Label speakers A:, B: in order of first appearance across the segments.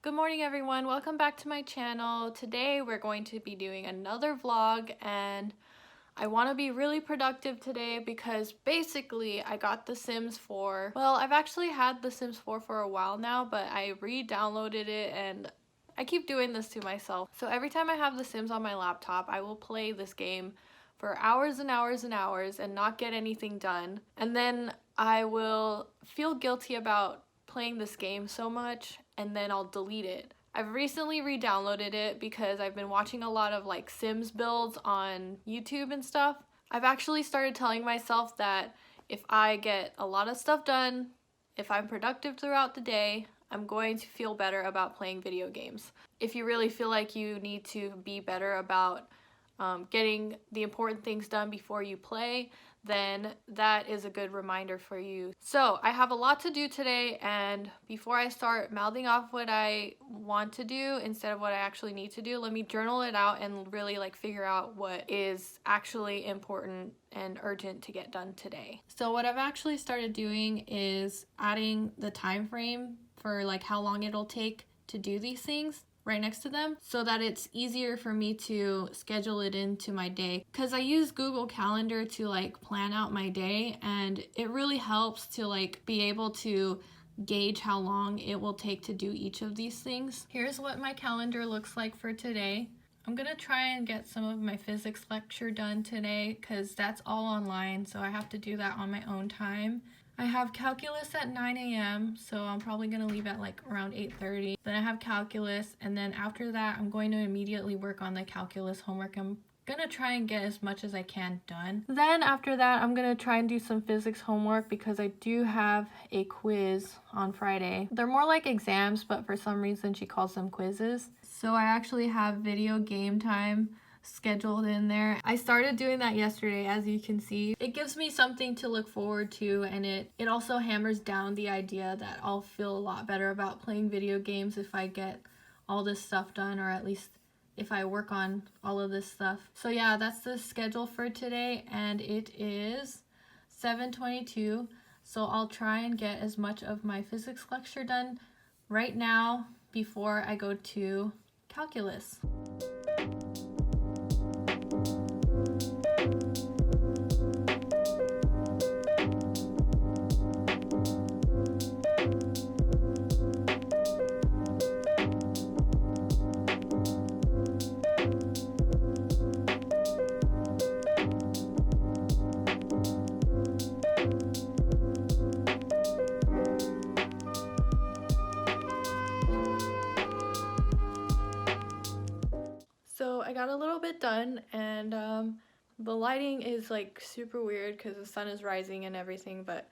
A: Good morning everyone, welcome back to my channel. Today we're going to be doing another vlog and I want to be really productive today because basically I got The Sims 4. Well, I've actually had The Sims 4 for a while now, but I re-downloaded it and I keep doing this to myself. So every time I have The Sims on my laptop, I will play this game for hours and hours and hours and not get anything done. And then I will feel guilty about playing this game so much and then I'll delete it. I've recently re-downloaded it because I've been watching a lot of like Sims builds on YouTube and stuff. I've actually started telling myself that if I get a lot of stuff done, if I'm productive throughout the day, I'm going to feel better about playing video games. If you really feel like you need to be better about getting the important things done before you play, then that is a good reminder for you. So I have a lot to do today, and before I start mouthing off what I want to do instead of what I actually need to do, let me journal it out and really like figure out what is actually important and urgent to get done today. So what I've actually started doing is adding the time frame for like how long it'll take to do these things right next to them so that it's easier for me to schedule it into my day, because I use Google Calendar to like plan out my day, and it really helps to like be able to gauge how long it will take to do each of these things. Here's what my calendar looks like for today. I'm gonna try and get some of my physics lecture done today because that's all online, so I have to do that on my own time. I have calculus at 9 a.m. so I'm probably going to leave at like around 8:30. Then I have calculus, and then after that I'm going to immediately work on the calculus homework. I'm going to try and get as much as I can done. Then after that I'm going to try and do some physics homework because I do have a quiz on Friday. They're more like exams, but for some reason she calls them quizzes. So I actually have video game time scheduled in there. I started doing that yesterday, as you can see. It gives me something to look forward to, and it also hammers down the idea that I'll feel a lot better about playing video games if I get all this stuff done, or at least if I work on all of this stuff. So yeah, that's the schedule for today, and it is 7:22, so I'll try and get as much of my physics lecture done right now before I go to calculus. So I got a little bit done, and the lighting is like super weird because the sun is rising and everything, but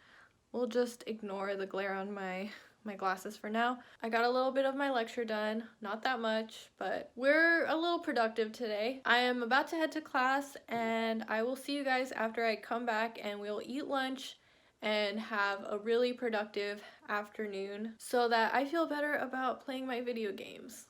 A: we'll just ignore the glare on my glasses for now. I got a little bit of my lecture done, not that much, but we're a little productive today. I am about to head to class, and I will see you guys after I come back, and we'll eat lunch and have a really productive afternoon so that I feel better about playing my video games.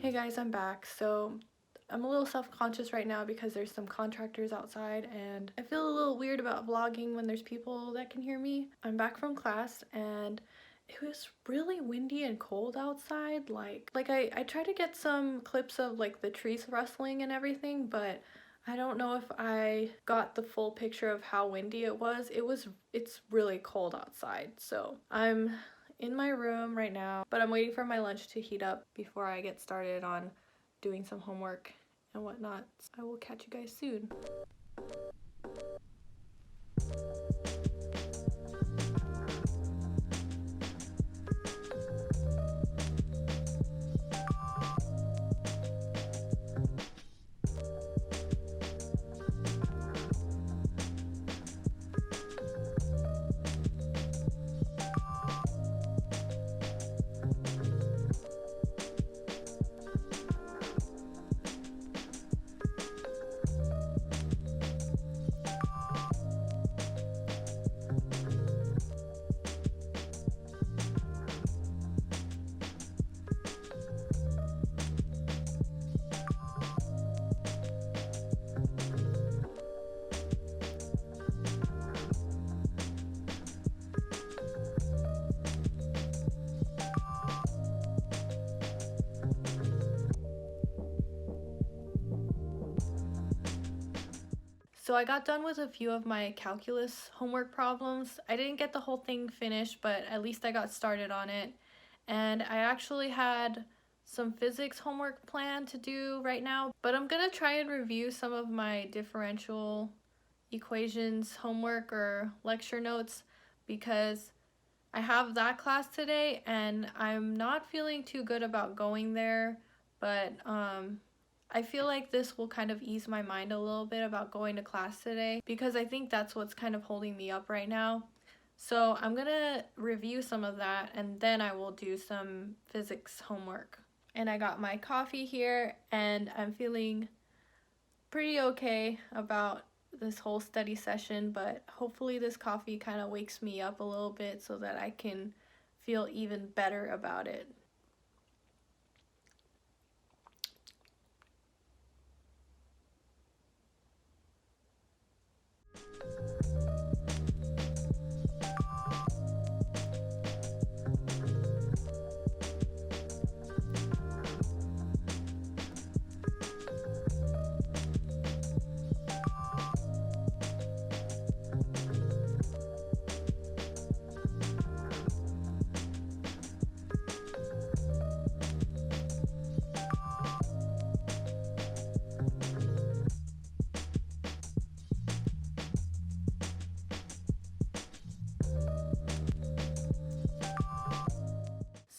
A: Hey guys, I'm back. So I'm a little self-conscious right now because there's some contractors outside, and I feel a little weird about vlogging when there's people that can hear me. I'm back from class, and it was really windy and cold outside. Like I tried to get some clips of like the trees rustling and everything, but I don't know if I got the full picture of how windy it was. It's really cold outside. So I'm in my room right now, but I'm waiting for my lunch to heat up before I get started on doing some homework and whatnot. I will catch you guys soon. So I got done with a few of my calculus homework problems. I didn't get the whole thing finished, but at least I got started on it. And I actually had some physics homework planned to do right now, but I'm gonna try and review some of my differential equations homework or lecture notes because I have that class today and I'm not feeling too good about going there, but I feel like this will kind of ease my mind a little bit about going to class today because I think that's what's kind of holding me up right now. So I'm gonna review some of that and then I will do some physics homework. And I got my coffee here and I'm feeling pretty okay about this whole study session, but hopefully this coffee kind of wakes me up a little bit so that I can feel even better about it.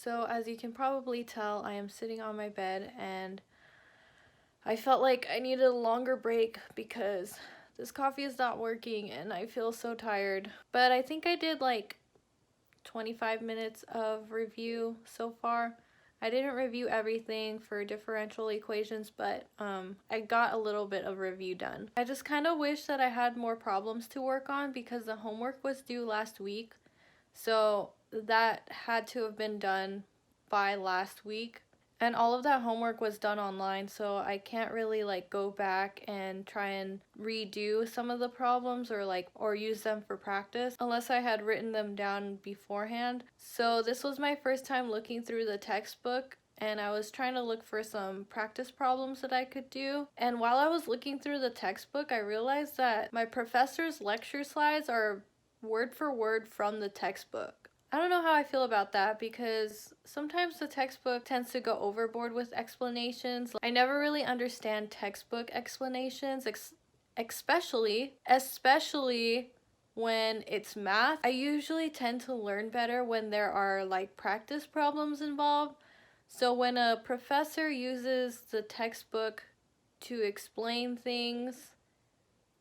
A: So as you can probably tell, I am sitting on my bed and I felt like I needed a longer break because this coffee is not working and I feel so tired. But I think I did like 25 minutes of review so far. I didn't review everything for differential equations, but I got a little bit of review done. I just kind of wish that I had more problems to work on because the homework was due last week. So that had to have been done by last week. And all of that homework was done online, so I can't really like go back and try and redo some of the problems or use them for practice unless I had written them down beforehand. So this was my first time looking through the textbook and I was trying to look for some practice problems that I could do. And while I was looking through the textbook, I realized that my professor's lecture slides are word for word from the textbook. I don't know how I feel about that because sometimes the textbook tends to go overboard with explanations. I never really understand textbook explanations, especially when it's math. I usually tend to learn better when there are like practice problems involved. So when a professor uses the textbook to explain things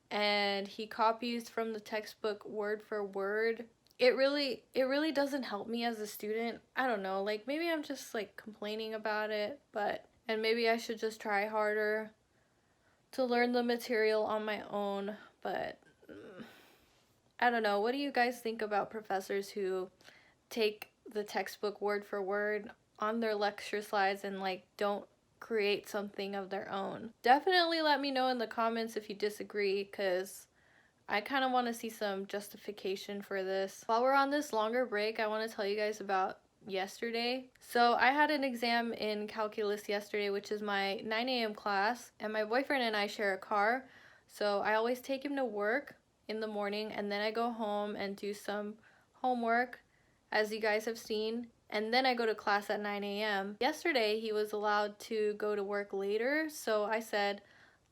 A: and he copies from the textbook word for word, it really doesn't help me as a student. I don't know, like maybe I'm just like complaining about it, and maybe I should just try harder to learn the material on my own, but I don't know. What do you guys think about professors who take the textbook word for word on their lecture slides and like don't create something of their own? Definitely let me know in the comments if you disagree, because I kind of want to see some justification for this. While we're on this longer break, I want to tell you guys about yesterday. So I had an exam in calculus yesterday, which is my 9 a.m. class, and my boyfriend and I share a car. So I always take him to work in the morning, and then I go home and do some homework, as you guys have seen, and then I go to class at 9 a.m. Yesterday, he was allowed to go to work later, so I said,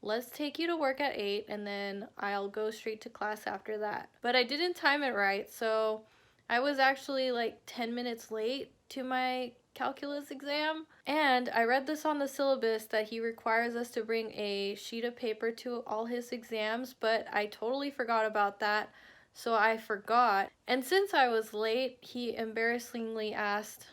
A: let's take you to work at 8 and then I'll go straight to class after that. But I didn't time it right, so I was actually like 10 minutes late to my calculus exam. And I read this on the syllabus that he requires us to bring a sheet of paper to all his exams, but I totally forgot about that. So I forgot. And since I was late, he embarrassingly asked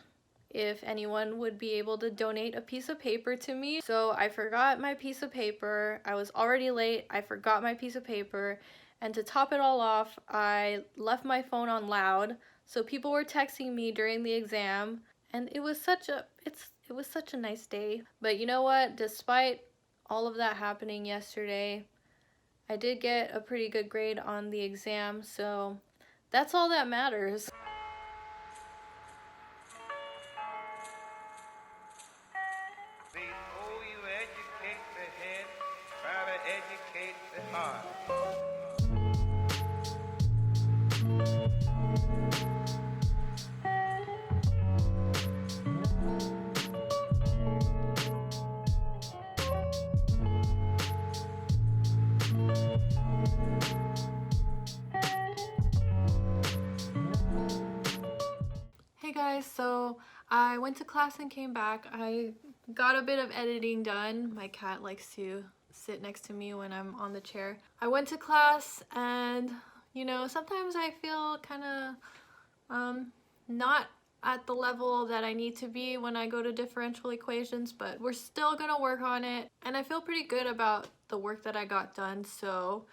A: if anyone would be able to donate a piece of paper to me. So I forgot my piece of paper. I was already late. I forgot my piece of paper. And to top it all off, I left my phone on loud. So people were texting me during the exam, and it was such a nice day. But you know what? Despite all of that happening yesterday, I did get a pretty good grade on the exam, so that's all that matters.
B: Before you educate the head, try to educate
A: Hey guys, so I went to class and came back. I got a bit of editing done. My cat likes to sit next to me when I'm on the chair. I went to class and, you know, sometimes I feel kind of not at the level that I need to be when I go to differential equations, but we're still gonna work on it. And I feel pretty good about the work that I got done, so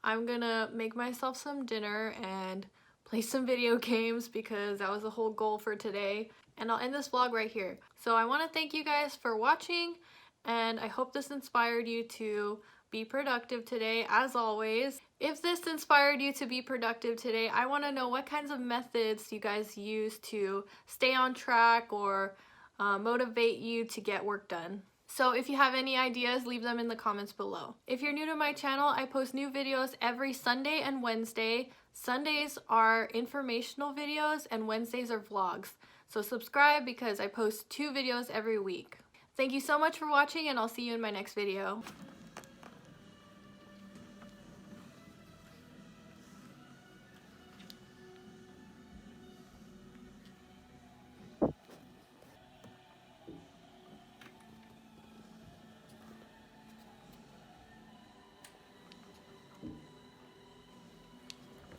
A: I'm gonna make myself some dinner and play some video games because that was the whole goal for today. And I'll end this vlog right here. So I want to thank you guys for watching, and I hope this inspired you to be productive today. As always, if this inspired you to be productive today, I want to know what kinds of methods you guys use to stay on track or motivate you to get work done. So if you have any ideas, leave them in the comments below. If you're new to my channel, I post new videos every Sunday and Wednesday. Sundays are informational videos and Wednesdays are vlogs. So subscribe because I post 2 videos every week. Thank you so much for watching, and I'll see you in my next video.